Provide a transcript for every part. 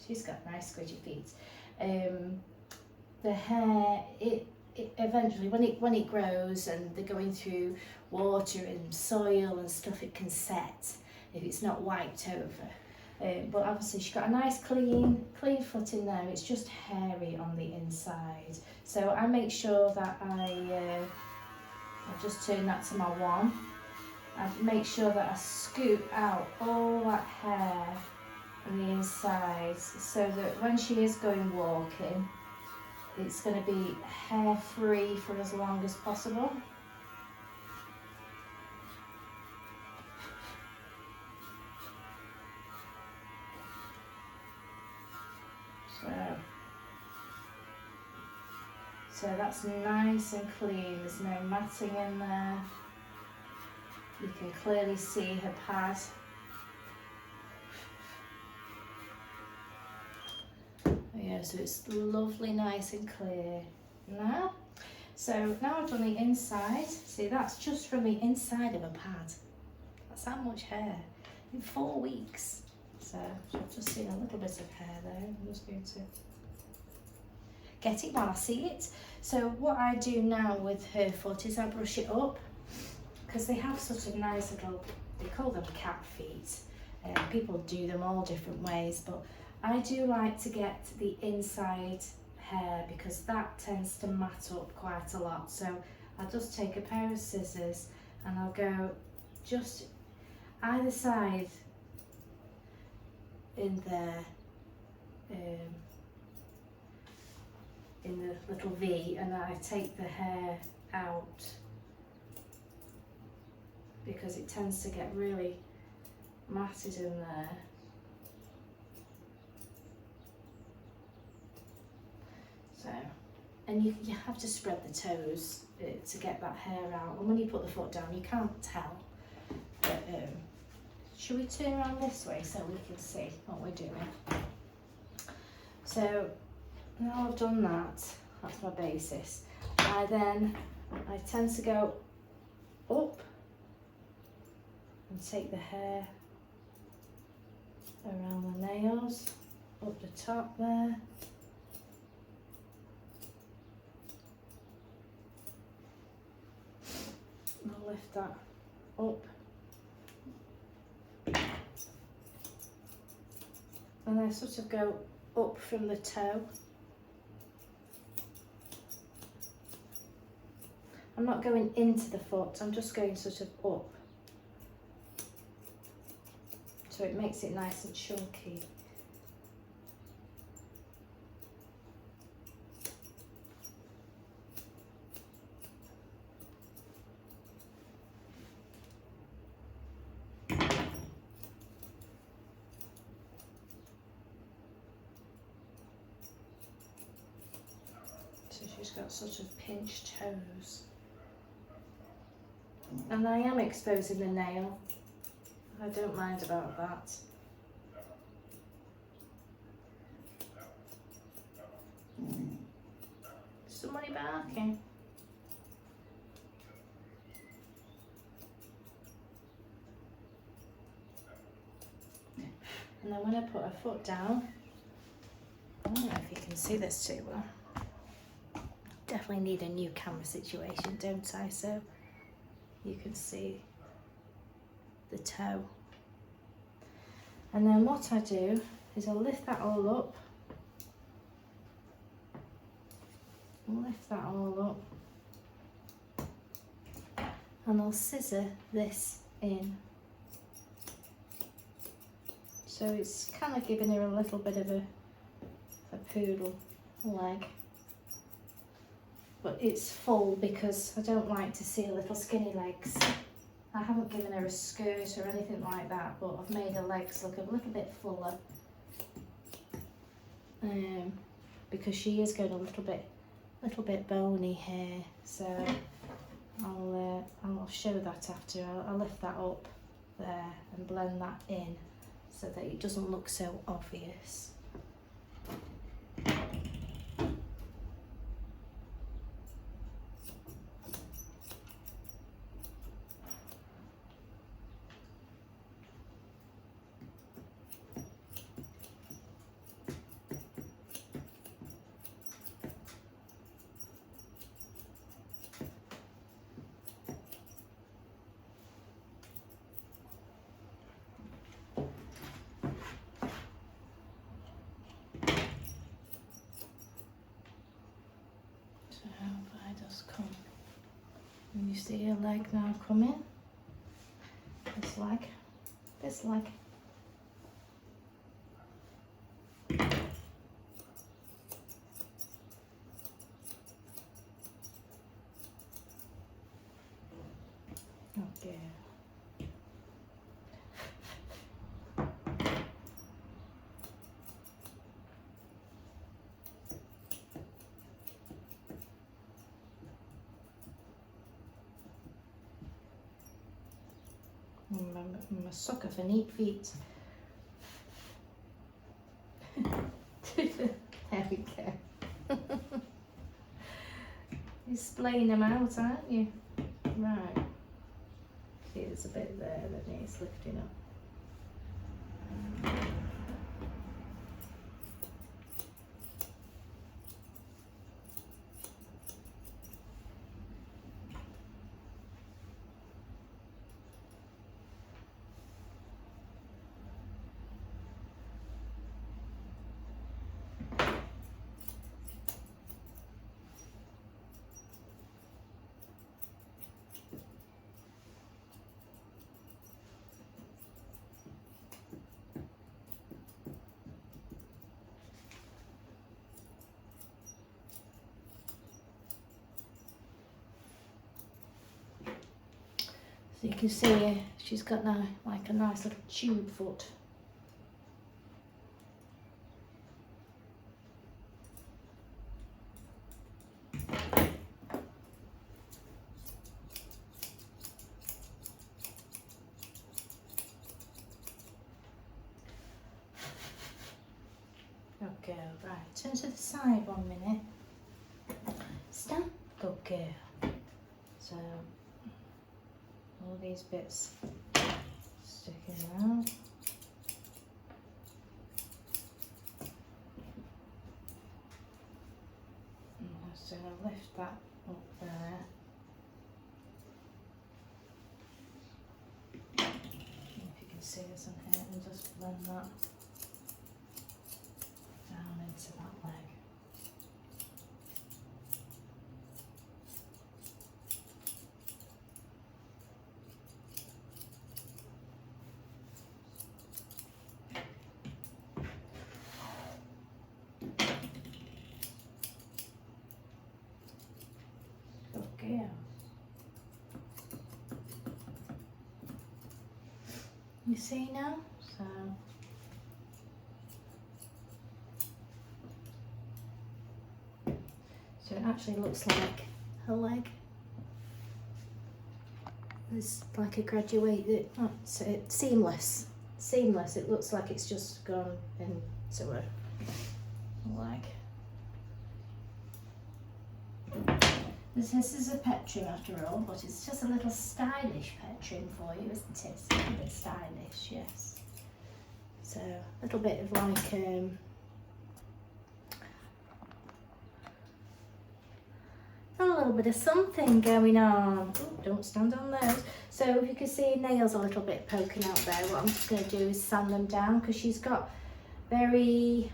She's got nice squidgy feet. The hair, it eventually, when it grows and they're going through water and soil and stuff, it can set if it's not wiped over. But obviously she's got a nice clean foot in there. It's just hairy on the inside. So I make sure that I'll just turn that to my 1. I make sure that I scoop out all that hair on the inside so that when she is going walking, it's going to be hair free for as long as possible. So that's nice and clean, there's no matting in there. You can clearly see her pad. Yeah, so it's lovely, nice and clear now. So now I've done the inside. See, that's just from the inside of a pad. That's how much hair in 4 weeks. So I've just seen a little bit of hair there. I'm just going to get it while I see it. So what I do now with her foot is I brush it up, because they have sort of nice little, they call them cat feet. People do them all different ways, but I do like to get the inside hair because that tends to mat up quite a lot. So I'll just take a pair of scissors and I'll go just either side in there, in the little V, and I take the hair out because it tends to get really matted in there. So, and you have to spread the toes to get that hair out, and when you put the foot down you can't tell. But should we turn around this way so we can see what we're doing? So now I've done that, that's my basis. I tend to go up and take the hair around the nails, up the top there. I'll lift that up. And I sort of go up from the toe. I'm not going into the foot, I'm just going sort of up. So it makes it nice and chunky. So she's got sort of pinched toes. And I am exposing the nail. I don't mind about that. Somebody barking. And then when I put her foot down, I don't know if you can see this too well. Definitely need a new camera situation, don't I? So you can see the toe. And then what I do is I'll lift that all up. Lift that all up. And I'll scissor this in. So it's kind of giving her a little bit of a poodle leg. But it's full because I don't like to see little skinny legs. I haven't given her a skirt or anything like that, but I've made her legs look a little bit fuller. Because she is going a little bit bony here. So I'll show that after. I'll lift that up there and blend that in so that it doesn't look so obvious. just come. And you see your leg now coming. This leg. This leg. Okay. I'm a sucker for neat feet. There we go. You're splaying them out, aren't you? Right. See, there's a bit there that needs lifting up. So you can see she's got now like a nice little tube foot. Okay, right, turn to the side 1 minute. Stand, good girl. So all these bits sticking out. And I'm just going to lift that up there. If you can see us in here, and just blend that down into that leg. Okay. You see now? So it actually looks like her leg. It's like a graduated, oh, it's seamless. Seamless, it looks like it's just gone into her leg. This is a pet trim after all, but it's just a little stylish pet trim for you, isn't it? It's a little bit stylish, yes. So a little bit of like a little bit of something going on. Ooh, don't stand on those. So if you can see nails a little bit poking out there, what I'm just going to do is sand them down because she's got very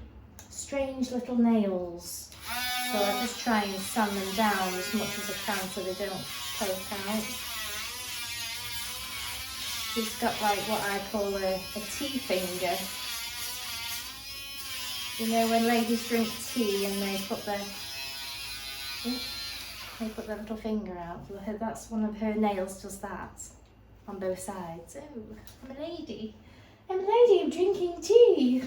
strange little nails. So I just try and sand them down as much as I can so they don't poke out. She's got like what I call a tea finger. You know when ladies drink tea and they put their little finger out. That's one of her nails does that on both sides. Oh, I'm a lady. I'm a lady, I'm drinking tea.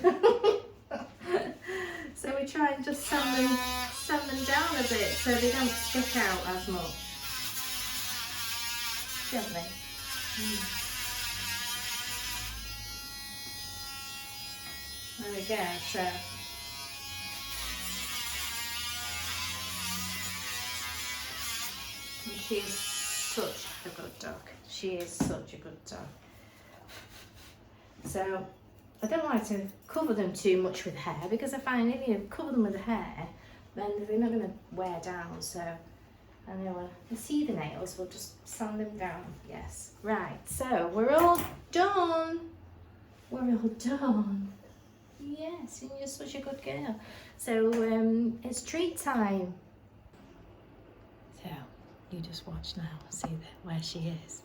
So we try and just sand them down a bit so they don't stick out as much. Gently. There we go. So she's such a good dog. She is such a good dog. So I don't like to cover them too much with hair because I find if you cover them with hair, then they're not going to wear down. So I know you see the nails, we'll just sand them down. Yes. Right. So we're all done. We're all done. Yes, and you're such a good girl. So it's treat time. So You just watch now, see where she is.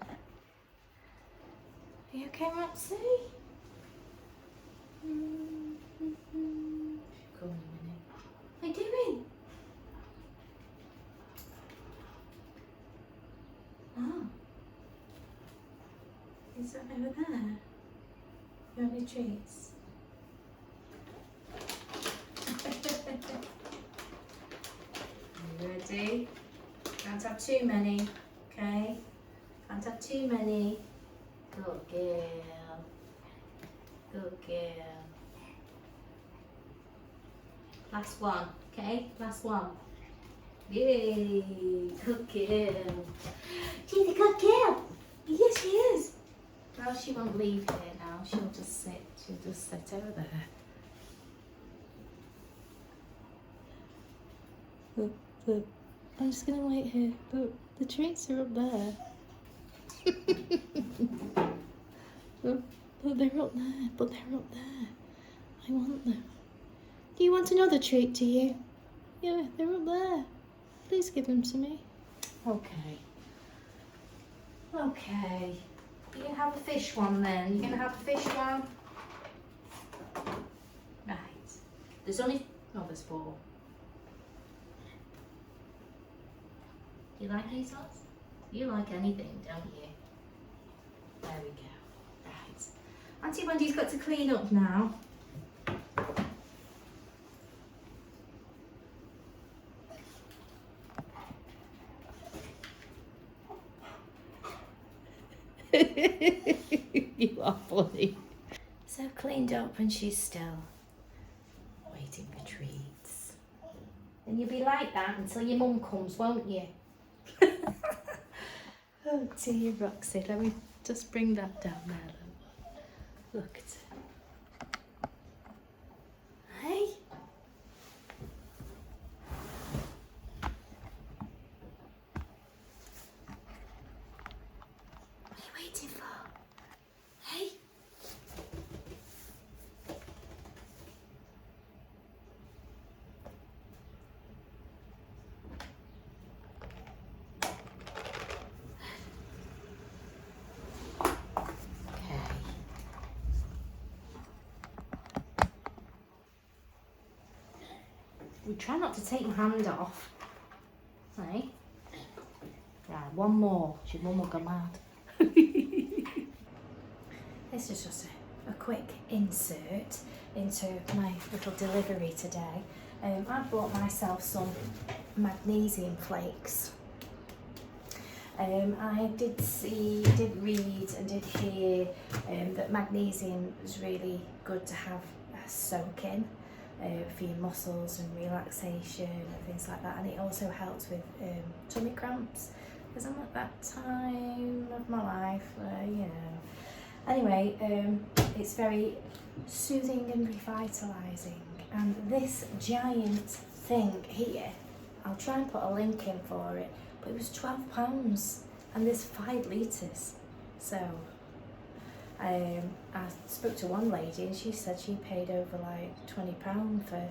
Are you okay, Roxy? She'll come in a minute. What are you doing? Oh. Is that over there? You want any treats? You ready? Can't have too many, okay? Can't have too many. Good girl. Good girl. Last one, okay? Last one. Yay! Good girl. She's a good girl. Yes, she is. Well, she won't leave here now. She'll just sit. She'll just sit over there. Look, look. I'm just gonna wait here. Look, the treats are up there. Look, they're up there, but they're up there. I want them. Do you want another treat, do you? Yeah, they're up there. Please give them to me. Okay. Okay. You're gonna have a fish one then. You're gonna have a fish one. Right. There's only, no, there's 4. You like these ones? You like anything, don't you? There we go. Right. Auntie Wendy's got to clean up now. You are funny. So cleaned up and she's still waiting for treats. And you'll be like that until your mum comes, won't you? Oh dear, Roxy, let me just bring that down there. Look at it. Hey? What are you waiting for? Hey? We try not to take my hand off. Right? Right, one more. Your mum will go mad. This is just a quick insert into my little delivery today. I bought myself some magnesium flakes. I did read and did hear that magnesium is really good to have a soak in. For your muscles and relaxation and things like that, and it also helps with tummy cramps because I'm at that time of my life where, you know. Anyway, it's very soothing and revitalising, and this giant thing here, I'll try and put a link in for it, but it was £12 and there's 5 litres. So I spoke to one lady and she said she paid over like £20 for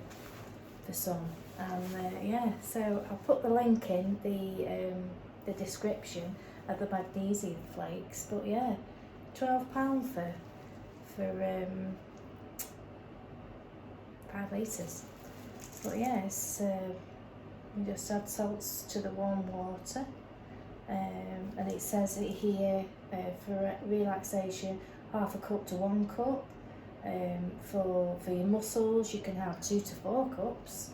some, and yeah, so I'll put the link in the description of the magnesium flakes. But yeah, £12 for 5 litres. But yeah, it's we just add salts to the warm water, and it says it here for relaxation, 1/2 cup to 1 cup. For your muscles, you can have 2 to 4 cups,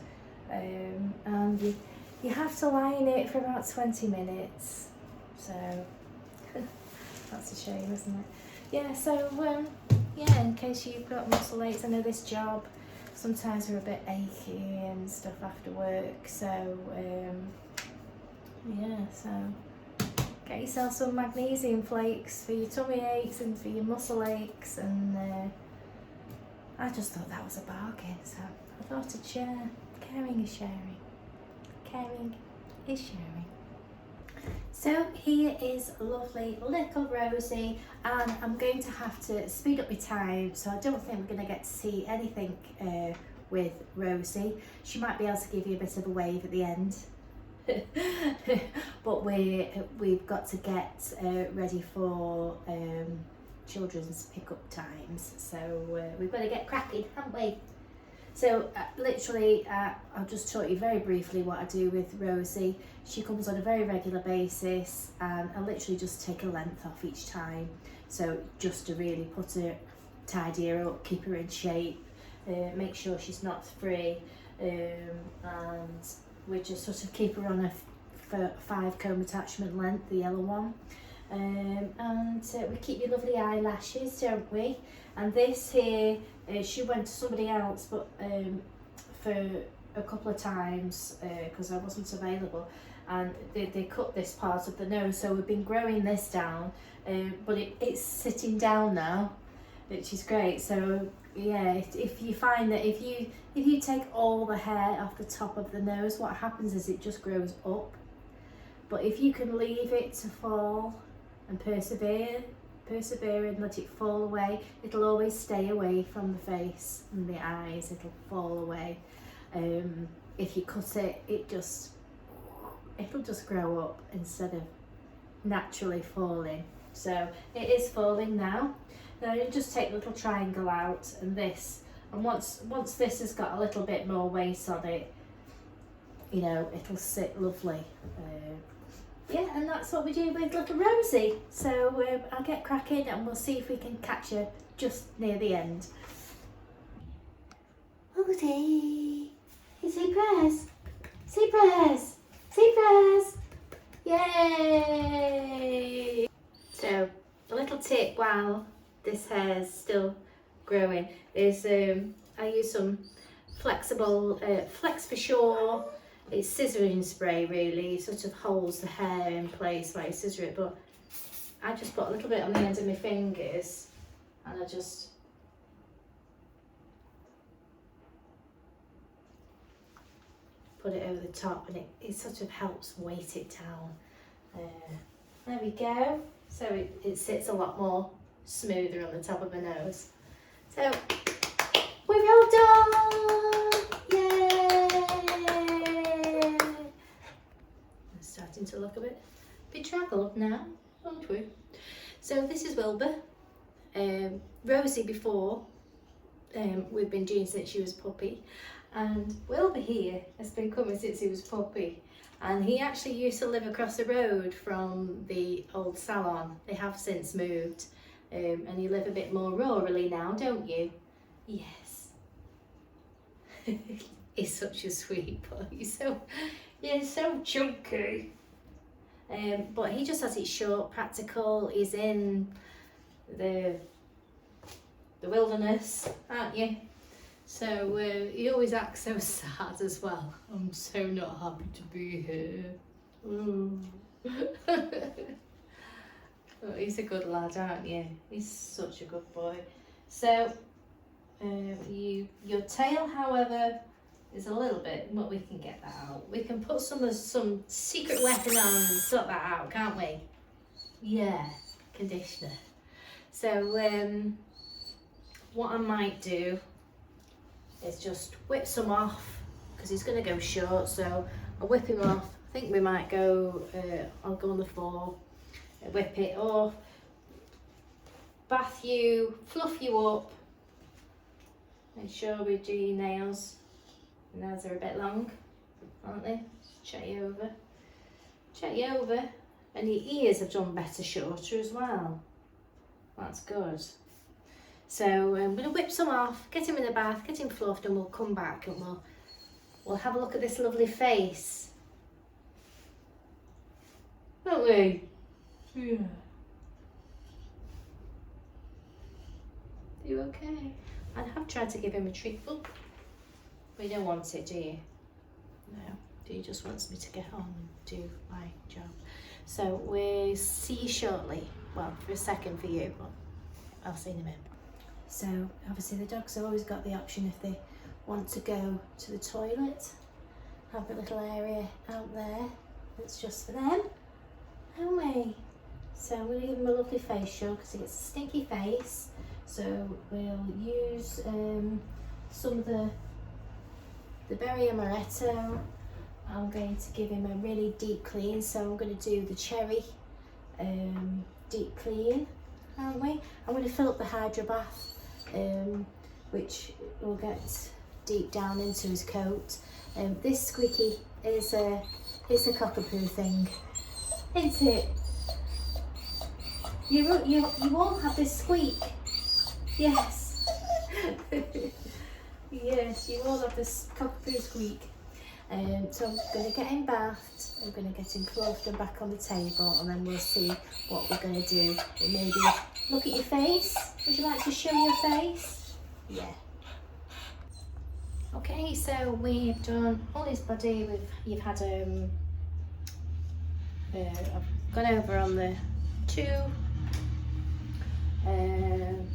and you have to lie in it for about 20 minutes. So that's a shame, isn't it? Yeah. So yeah, in case you've got muscle aches, I know this job sometimes we're a bit achy and stuff after work. So yeah, so get yourself some magnesium flakes for your tummy aches and for your muscle aches, and I just thought that was a bargain, so I thought I'd share. Caring is sharing. Caring is sharing. So here is lovely little Rosie, and I'm going to have to speed up my time, so I don't think we're going to get to see anything with Rosie. She might be able to give you a bit of a wave at the end. But we've got to get ready for children's pick-up times, so we've got to get cracking, haven't we? So literally, I'll just talk you very briefly what I do with Rosie. She comes on a very regular basis, and I literally just take a length off each time. So just to really put her, tidy her up, keep her in shape, make sure she's not free, and we just sort of keep her on a 5-comb attachment length, the yellow one. And we keep your lovely eyelashes, don't we? And this here, she went to somebody else, but for a couple of times because I wasn't available, and they cut this part of the nose, so we've been growing this down, but it's sitting down now, which is great. So yeah, if you find that if you take all the hair off the top of the nose, what happens is it just grows up. But if you can leave it to fall and persevere and let it fall away, it'll always stay away from the face and the eyes, it'll fall away. If you cut it, it'll just grow up instead of naturally falling. So it is falling now. Now you just take the little triangle out, and this, and once this has got a little bit more weight on it, you know, it'll sit lovely. Yeah, and that's what we do with little Rosie. So I'll get cracking, and we'll see if we can catch her just near the end. Rosie, say prayers, say prayers, say prayers. Yay! So a little tip while this hair's still growing is I use some flexible Flex for Sure. It's scissoring spray, really. It sort of holds the hair in place while you scissor it, but I just put a little bit on the end of my fingers, and I just put it over the top, and it sort of helps weight it down. There we go. So it sits a lot more smoother on the top of my nose. So we're all done! Yay! It's starting to look a bit draggled now, aren't we? So this is Wilbur. Rosie before, we've been doing since she was puppy, and Wilbur here has been coming since he was puppy. And he actually used to live across the road from the old salon. They have since moved, and you live a bit more rurally now, don't you? Yes. He's such a sweet boy. He's so chunky. But he just has it short, practical. He's in the wilderness, aren't you? So he always acts so sad as well. I'm so not happy to be here. Oh, he's a good lad, aren't you? He's such a good boy. So your tail, however, is a little bit, but we can get that out. We can put some secret weapon on and sort that out, can't we? Yeah, conditioner. So what I might do is just whip some off, because he's going to go short, so I'll whip him off. I think we might go, I'll go on the floor, whip it off, bath you, fluff you up, make sure we do your nails. Your nails are a bit long, aren't they? Check you over, and your ears have done better shorter as well. That's good. So I'm going to whip some off, get him in the bath, get him fluffed, and we'll come back and we'll have a look at this lovely face. Won't we? Yeah. Are you okay? I have tried to give him a treat book, but you don't want it, do you? No, he just wants me to get on and do my job. So we'll see you shortly. Well, for a second for you, but I'll see you in a minute. So obviously the dogs have always got the option, if they want to go to the toilet, have a little area out there that's just for them, haven't we? So we'll give him a lovely facial, because he gets a stinky face. So we'll use some of the berry amaretto, I'm going to give him a really deep clean, so I'm going to do the cherry deep clean, aren't we? I'm going to fill up the hydro bath, which will get deep down into his coat. This squeaky is a cockapoo thing, isn't it? You all have this squeak. Yes. Yes, you all have this cockapoo squeak. So I'm going to get him bathed, I'm going to get him clothed and back on the table, and then we'll see what we're going to do. But maybe look at your face. Would you like to show your face? Yeah. Okay, so we've done all his body. You've had I've gone over on the 2 and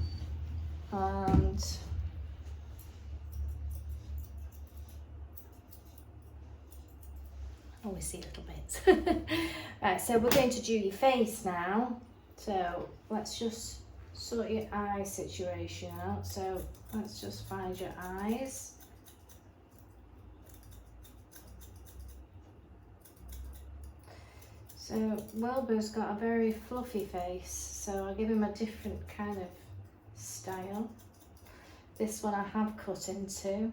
always see little bits. Right, so we're going to do your face now. So let's just sort your eye situation out. So let's just find your eyes. So Wilbur's got a very fluffy face, so I'll give him a different kind of style. This one I have cut into.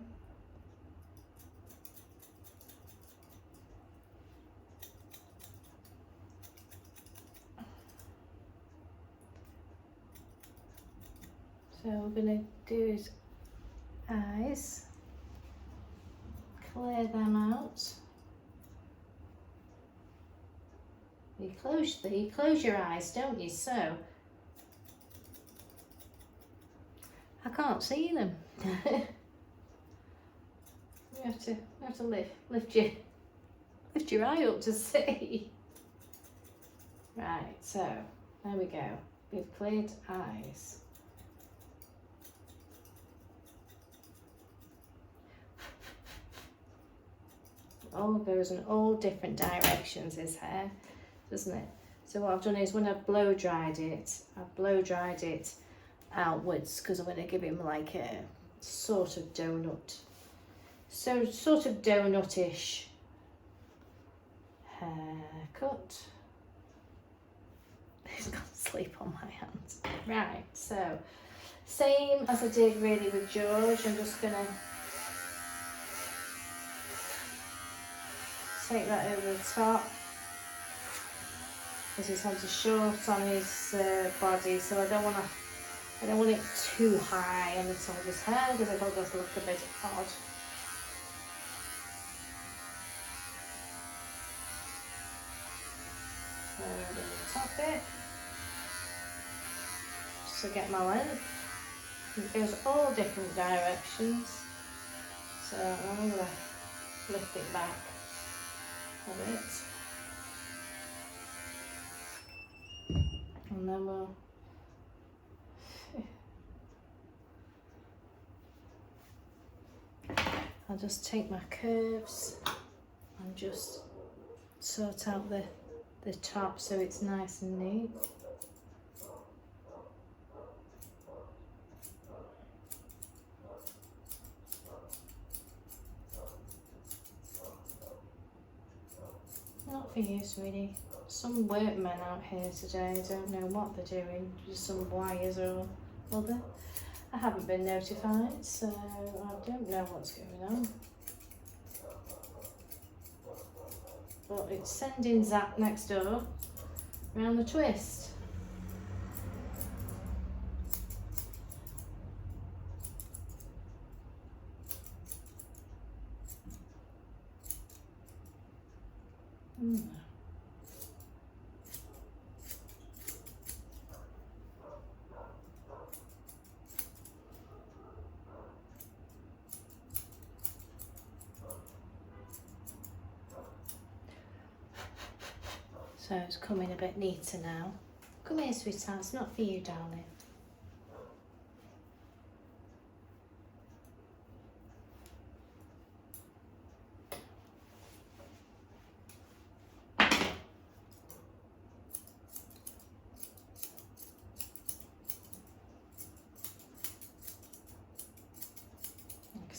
So we're going to do his eyes, clear them out. You close your eyes, don't you? So I can't see them. You have to lift your eye up to see. Right, so there we go. We've cleared eyes. All goes in all different directions, his hair, doesn't it? So what I've done is when I've blow dried it outwards, because I'm going to give him like a sort of donut, so sort of donut-ish haircut. He's gone to sleep on my hands. Right, so same as I did really with George. I'm just going to take that over the top, because his head's short on his body, so I don't want it too high on the top of his head, because I thought that look a bit odd. So I'm going to top it just to get my length. It goes all different directions, so I'm going to lift it back a bit, and then I'll just take my curves and just sort out the top so it's nice and neat. Not for you, sweetie. Some workmen out here today, I don't know what they're doing, just some wires or other. I haven't been notified, so I don't know what's going on. But it's sending Zap next door round the twist. So it's coming a bit neater now. Come here, sweetheart, it's not for you, darling.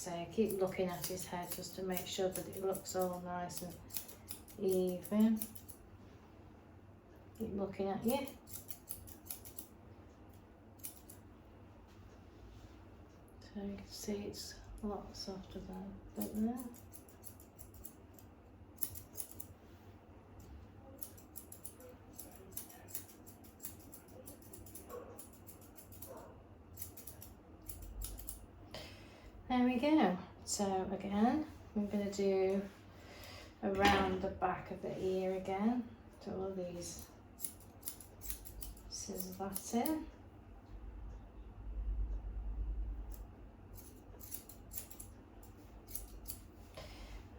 say, I keep looking at his head just to make sure that it looks all nice and even. Keep looking at you. So you can see it's a lot softer than there. There we go. So again, I'm going to do around the back of the ear again. So all these scissors that in.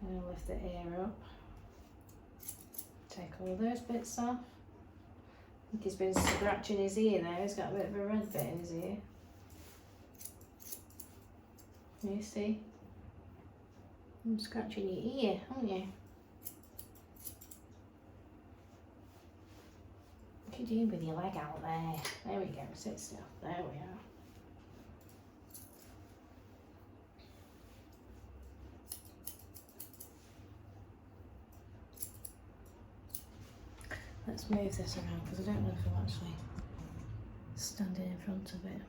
And I'll lift the ear up. Take all those bits off. I think he's been scratching his ear there. He's got a bit of a red bit in his ear. You see? I'm scratching your ear, aren't you? What are you doing with your leg out there? There we go, sit still. There we are. Let's move this around because I don't know if I'm actually standing in front of it.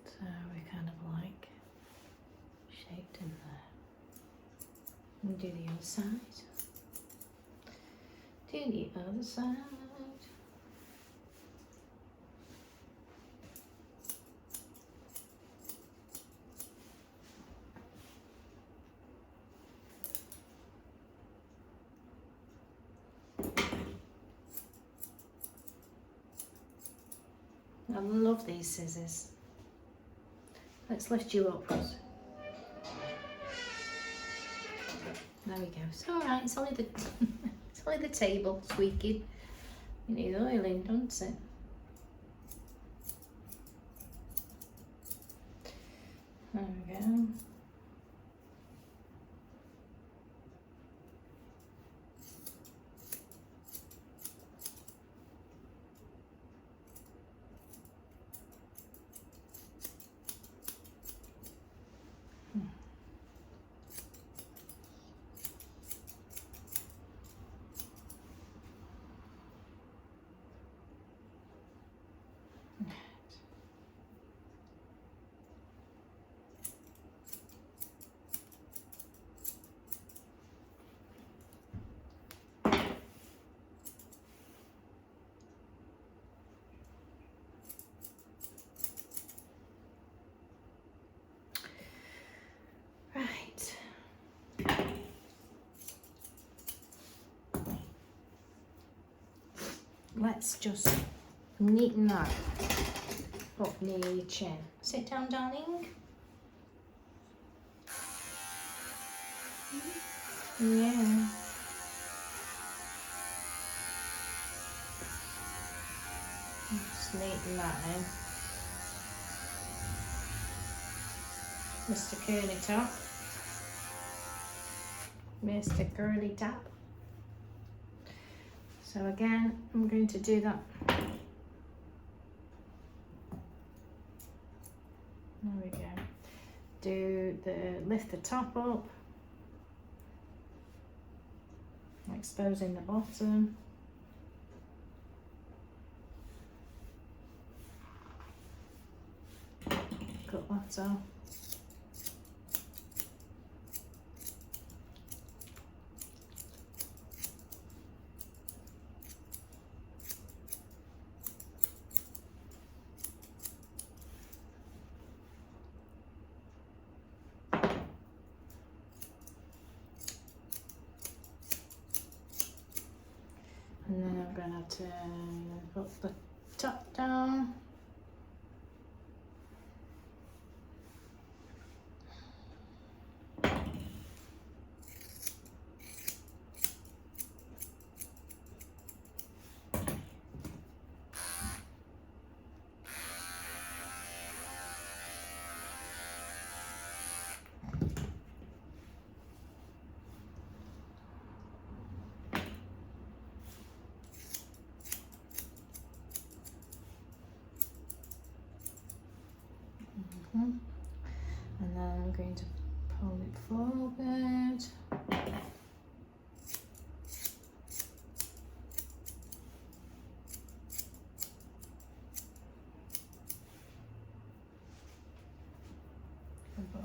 So we're kind of like shaped in there. And do the other side. Do the other side. I love these scissors. Let's lift you up. There we go. It's all right. It's only the it's only the table squeaking. You need oiling, don't it? There we go. Let's just neaten that up near your chin. Sit down, darling. Yeah. Just neaten that in. Mr. Curly Top. Mr. Curly Top. So again, I'm going to do that. There we go. Lift the top up, exposing the bottom. Cut that off. And then I'm going to put the top down. And then I'm going to pull it forward. Good boy.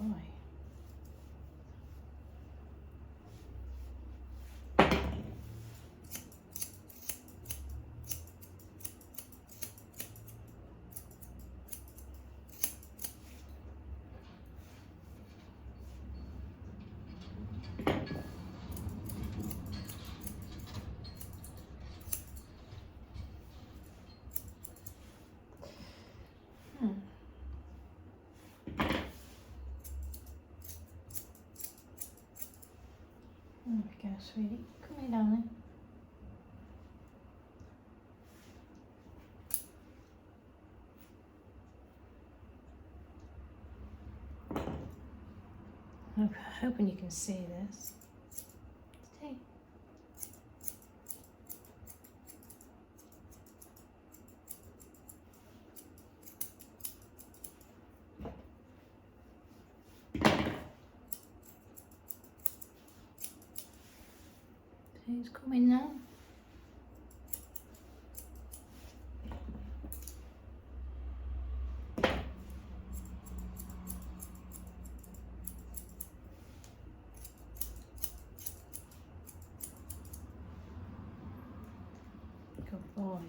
There we go, sweetie. Come here, darling. I'm hoping you can see this. Stay. He's coming now. Good boy.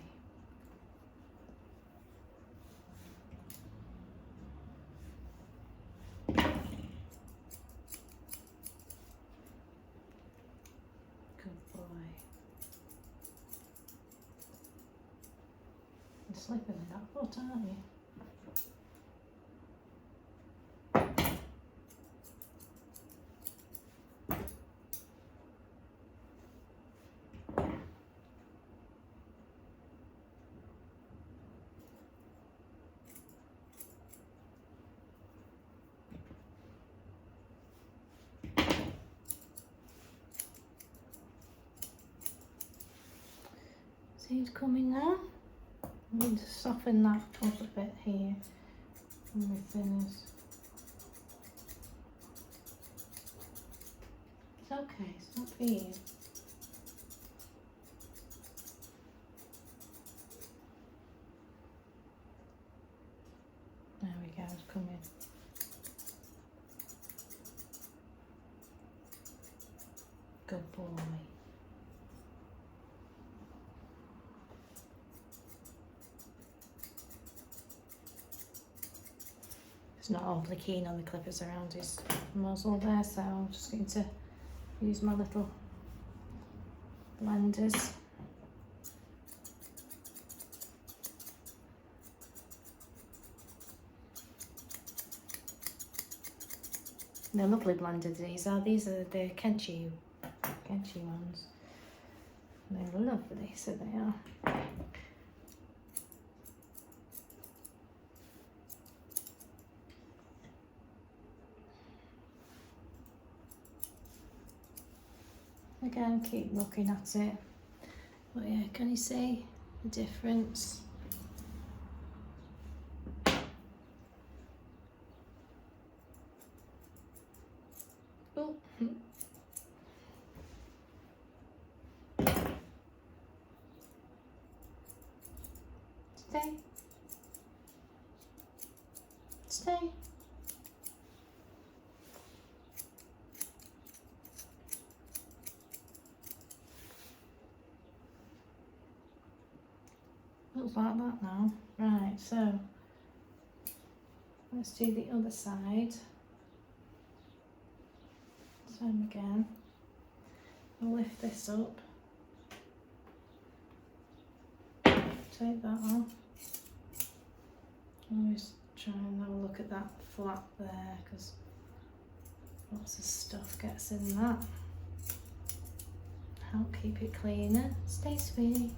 You're sleeping with that foot, aren't you? See he's coming now? I need to soften that up a bit here on my thinners. It's okay, it's not for you. There we go, it's coming. Good boy. Not overly keen on the clippers around his muzzle there, so I'm just going to use my little blenders. They're lovely blenders, these are the Kenchi ones. They're lovely, so they are. Again, keep looking at it. But yeah, can you see the difference? Oh. Stay. Stay. Looks like that now. Right, so let's do the other side. Same again. I'll lift this up. Take that off. Always try and have a look at that flap there because lots of stuff gets in that. Help keep it cleaner. Stay, sweetie.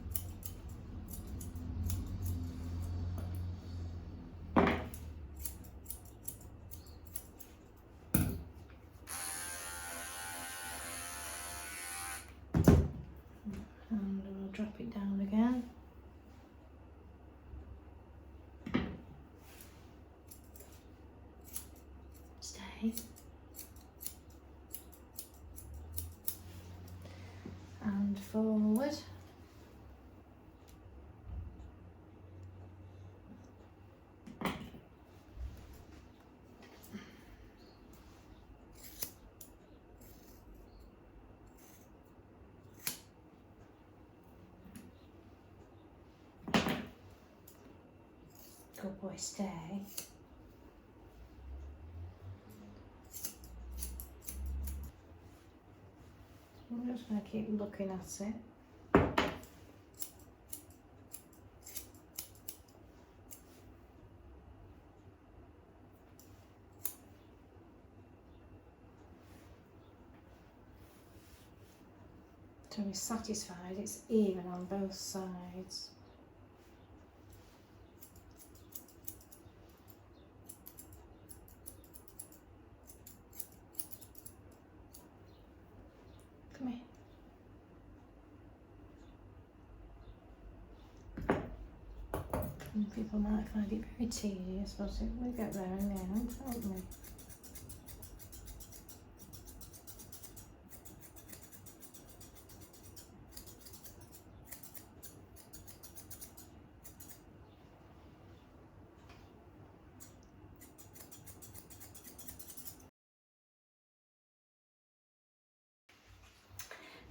And we'll drop it down again. way. And forward. Good boy, stay. I'm just going to keep looking at it. So we're satisfied it's even on both sides. Come here. And people might find it very tedious, but we'll get there in the end, won't we?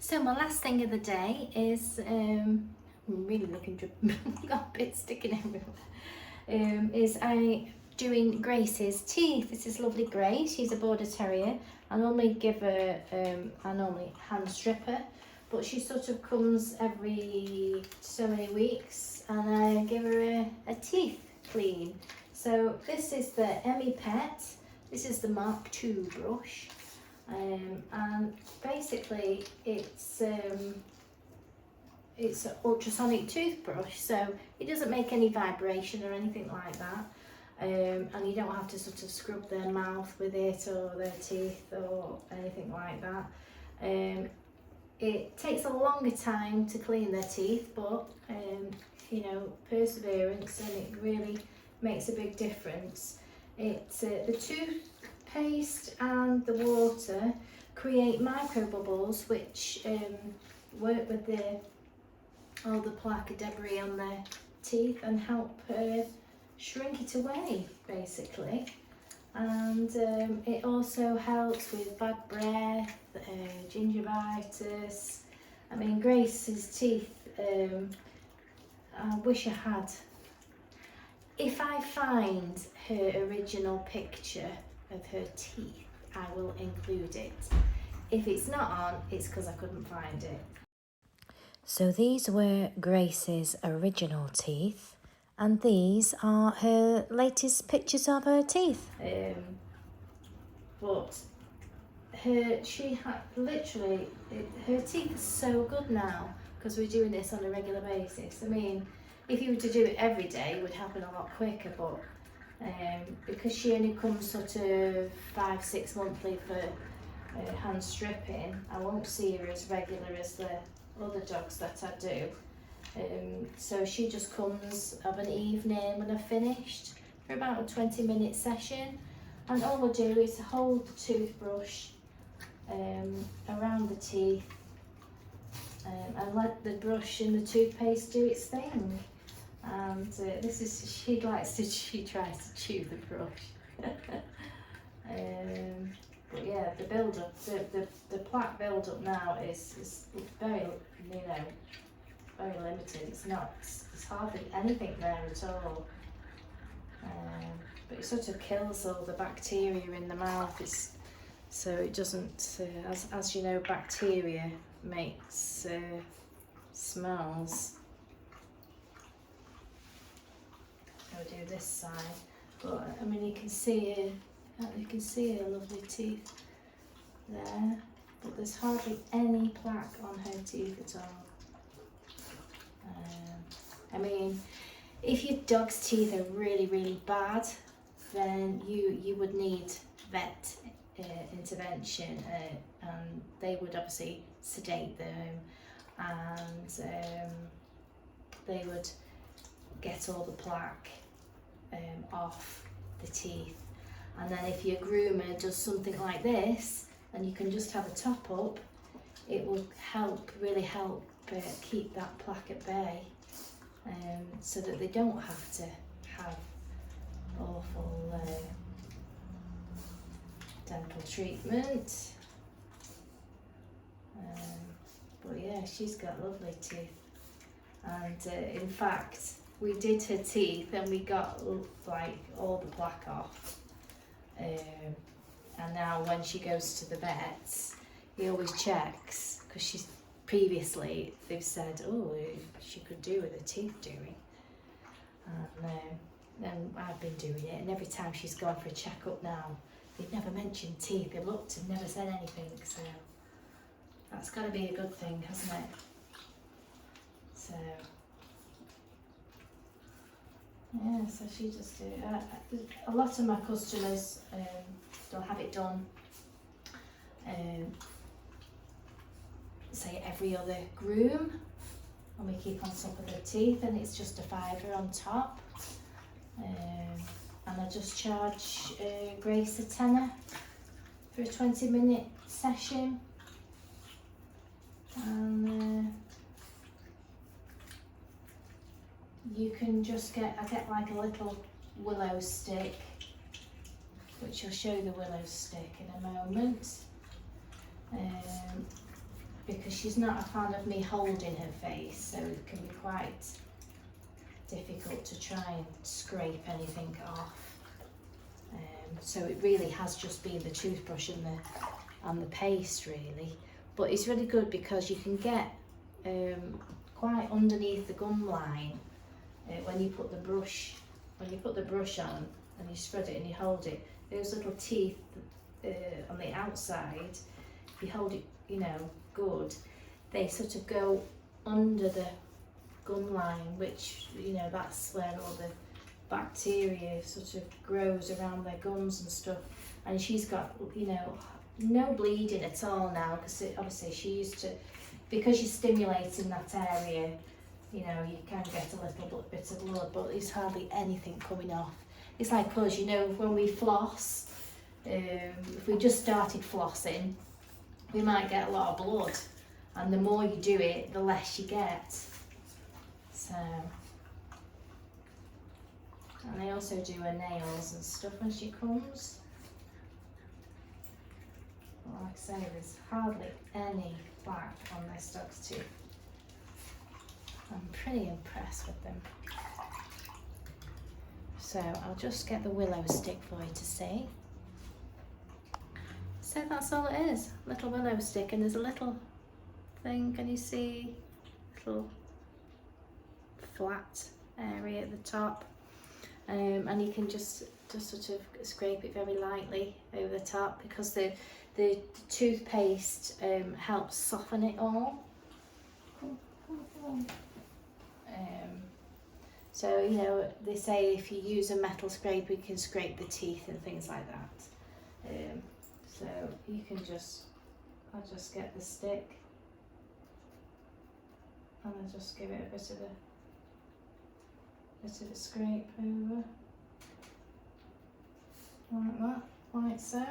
So my last thing of the day is, I'm really looking to, got bits sticking everywhere, is I doing Grace's teeth. This is lovely Grace, she's a border terrier. I normally give her, I normally hand strip her, but she sort of comes every so many weeks and I give her a teeth clean. So this is the Emmy Pet, this is the Mark II brush. And basically it's an ultrasonic toothbrush, so it doesn't make any vibration or anything like that, and you don't have to sort of scrub their mouth with it or their teeth or anything like that. It takes a longer time to clean their teeth, but you know, perseverance, and it really makes a big difference. The toothpaste and the water create micro bubbles which work with all the plaque debris on their teeth and help shrink it away, basically. And it also helps with bad breath, gingivitis. I mean, Grace's teeth, I wish I had. If I find her original picture of her teeth, I will include it. If it's not on, it's because I couldn't find it. So these were Grace's original teeth, and these are her latest pictures of her teeth. But she had literally, her teeth are so good now because we're doing this on a regular basis. I mean, if you were to do it every day, it would happen a lot quicker, but because she only comes sort of 5-6 monthly for hand stripping, I won't see her as regular as the other dogs that I do. So she just comes of an evening when I've finished for about a 20-minute session, and all I do is hold the toothbrush around the teeth and let the brush and the toothpaste do its thing. And she tries to chew the brush. But yeah, the build up, the plaque build up now is very, you know, very limited. It's hardly anything there at all. But it sort of kills all the bacteria in the mouth. So it doesn't, as you know, bacteria makes smells. I'll do this side, but I mean you can see her lovely teeth there, but there's hardly any plaque on her teeth at all. I mean, if your dog's teeth are really, really bad, then you would need vet intervention, and they would obviously sedate them, and they would get all the plaque off the teeth, And then if your groomer does something like this, and you can just have a top up, it will help, really help keep that plaque at bay, so that they don't have to have awful dental treatment. But yeah, she's got lovely teeth, and in fact we did her teeth and we got like all the plaque off, and now when she goes to the vets he always checks, because she's previously they've said, oh, she could do with her teeth doing, and then I've been doing it, and every time she's gone for a checkup now they've never mentioned teeth, they've looked and never said anything, so that's got to be a good thing, hasn't it? So yeah, so she just do a lot of my customers, they'll have it done say every other groom, and we keep on top of their teeth, and it's just a £5 on top, and I just charge Grace a tenner for a 20-minute session. And you can just I get like a little willow stick, which I'll show you the willow stick in a moment, because she's not a fan of me holding her face, so it can be quite difficult to try and scrape anything off. So it really has just been the toothbrush and the paste really. But it's really good because you can get quite underneath the gum line when you put the brush on and you spread it and you hold it. Those little teeth on the outside, if you hold it, you know, good, they sort of go under the gum line, which, you know, that's where all the bacteria sort of grows around their gums and stuff. And she's got, you know, no bleeding at all now, because obviously she used to, because you're stimulating that area, you know, you can get a little bit of blood, but there's hardly anything coming off. It's like us, you know, when we floss, if we just started flossing, we might get a lot of blood, and the more you do it, the less you get. So, and I also do her nails and stuff when she comes. Like I say, there's hardly any plaque on this dog's tooth. I'm pretty impressed with them. So I'll just get the willow stick for you to see. So that's all it is, little willow stick, and there's a little thing, can you see? Little flat area at the top, and you can just sort of scrape it very lightly over the top, because the toothpaste helps soften it all. So, you know, they say if you use a metal scraper, you can scrape the teeth and things like that. So you can I'll just get the stick and I'll just give it a bit of a scrape over, like that, like so.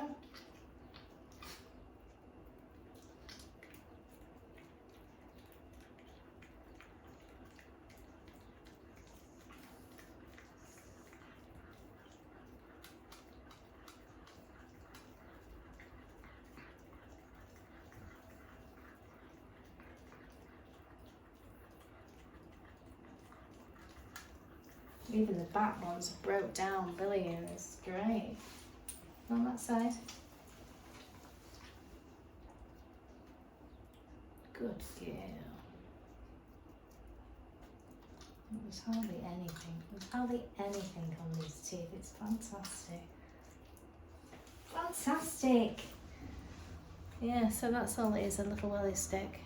Even the back ones broke down brilliant. It's great. On that side. Good girl. There's hardly anything. There's hardly anything on these teeth. It's fantastic. Fantastic. Yeah, so that's all it is, a little willow stick.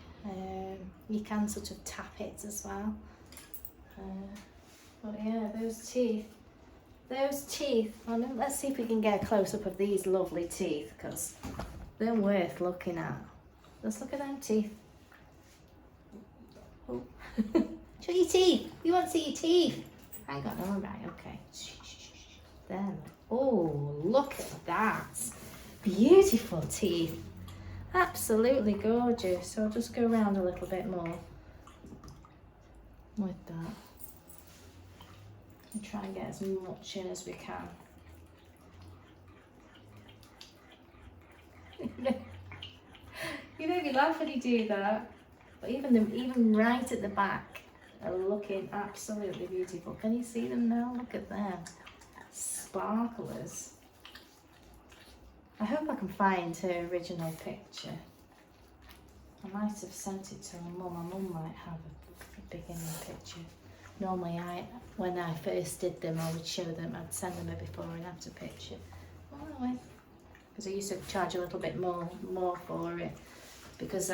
You can sort of tap it as well. But yeah, those teeth, well, let's see if we can get a close-up of these lovely teeth, because they're worth looking at. Let's look at them teeth. Oh. Show your teeth. We want to see your teeth. Hang on, all right, okay. There. Oh, look at that. Beautiful teeth. Absolutely gorgeous. So I'll just go around a little bit more with that. And try and get as much in as we can. You make me laugh when you do that. But even right at the back are looking absolutely beautiful. Can you see them now? Look at them. Sparklers. I hope I can find her original picture. I might have sent it to my mum. My mum might have a beginning picture. Normally, when I first did them, I would show them. I'd send them a before and after picture. Because I used to charge a little bit more for it, because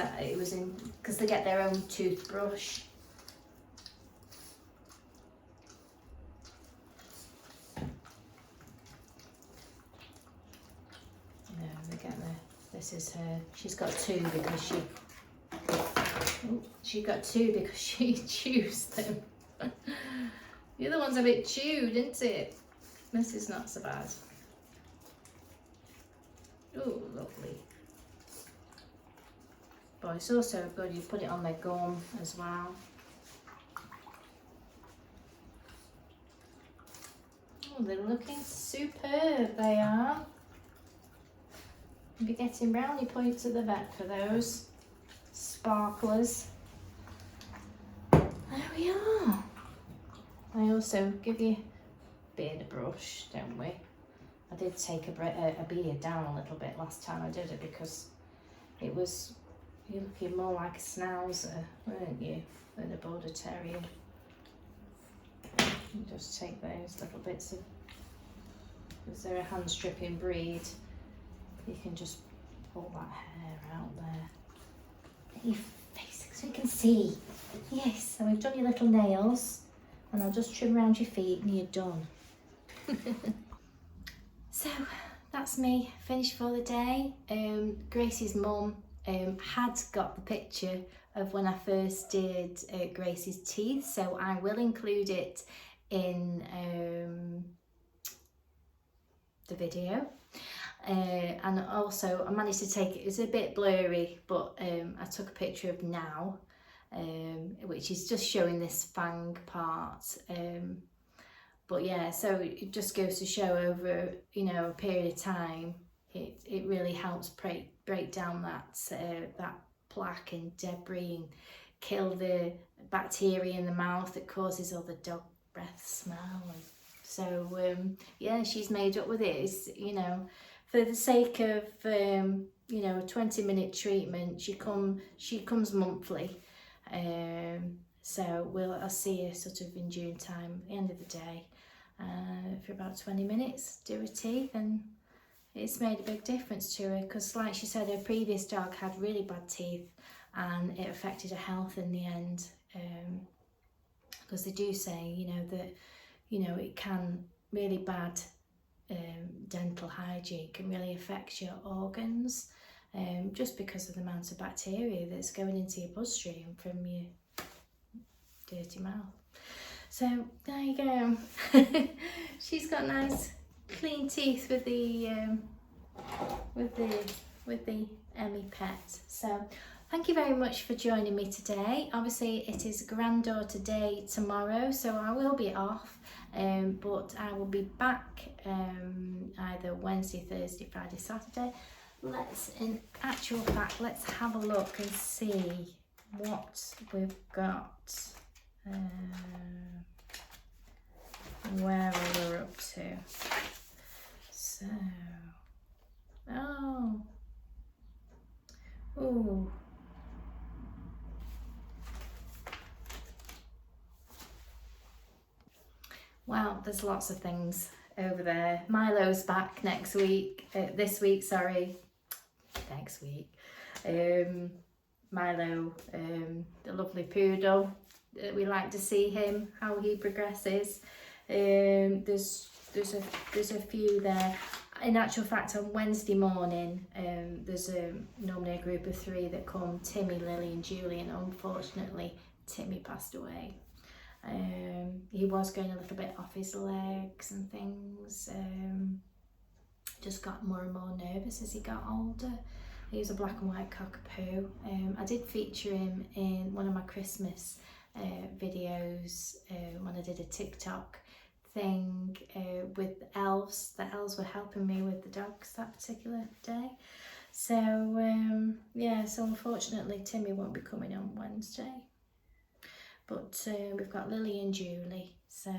because they get their own toothbrush. This is her. She's got two because she chews them. The other one's a bit chewed, isn't it? This is not so bad. Oh, lovely. But it's also good you put it on their gum as well. Oh, they're looking superb, they are. You'll be getting brownie points at the vet for those sparklers. There we are. I also give you a beard brush, don't we? I did take a beard down a little bit last time I did it, because it was, you're looking more like a schnauzer, weren't you, than a border terrier. You just take those little bits of, because they're a hand stripping breed, you can just pull that hair out there. Your face so you can see. Yes, so we've done your little nails, and I'll just trim around your feet and you're done. So that's me finished for the day. Gracie's mum had got the picture of when I first did Gracie's teeth, so I will include it in the video. And also I managed to take it, it's a bit blurry, but I took a picture of now, which is just showing this fang part. But yeah, so it just goes to show over, you know, a period of time, it really helps break down that plaque and debris and kill the bacteria in the mouth that causes all the dog breath smell. So yeah, she's made up with it. It's, you know, for the sake of you know, a 20-minute treatment, she comes monthly. So I'll see her sort of in June time, at the end of the day, for about 20 minutes, do her teeth, and it's made a big difference to her, because like she said, her previous dog had really bad teeth and it affected her health in the end, because they do say, you know, that, you know, it can, really bad dental hygiene can really affect your organs, just because of the amount of bacteria that's going into your bloodstream from your dirty mouth. So there you go. She's got nice clean teeth with the Emmy pet. So thank you very much for joining me today. Obviously it is granddaughter day tomorrow, so I will be off, but I will be back either Wednesday, Thursday, Friday, Saturday. In actual fact, let's have a look and see what we've got, where we're up to. So, ooh. Well, there's lots of things over there. Milo's back next week, next week. Milo, the lovely poodle, we like to see him, how he progresses. There's a few there. In actual fact, on Wednesday morning, there's normally a group of 3 that come, Timmy, Lily and Julian. Unfortunately, Timmy passed away. He was going a little bit off his legs and things. just got more and more nervous as he got older. He was a black and white cockapoo. I did feature him in one of my Christmas videos when I did a TikTok thing with the elves. The elves were helping me with the dogs that particular day. So yeah, so unfortunately Timmy won't be coming on Wednesday. But we've got Lily and Julie, so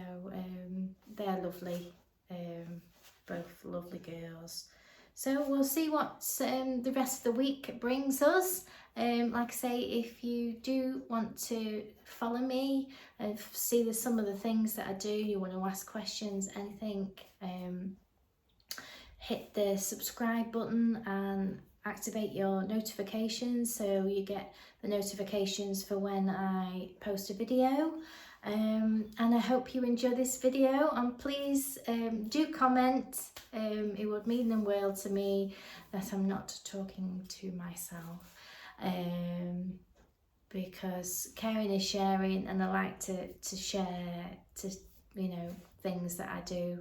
they're lovely, both lovely girls. So we'll see what the rest of the week brings us. Like I say, if you do want to follow me and see some of the things that I do, you want to ask questions, anything, hit the subscribe button and activate your notifications so you get the notifications for when I post a video. And I hope you enjoy this video, and please do comment. It would mean the world to me that I'm not talking to myself, because caring is sharing, and I like to share things that I do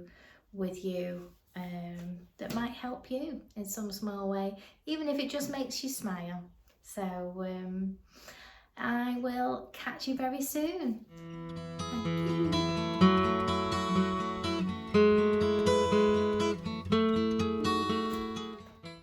with you that might help you in some small way, even if it just makes you smile. So I will catch you very soon. Thank you.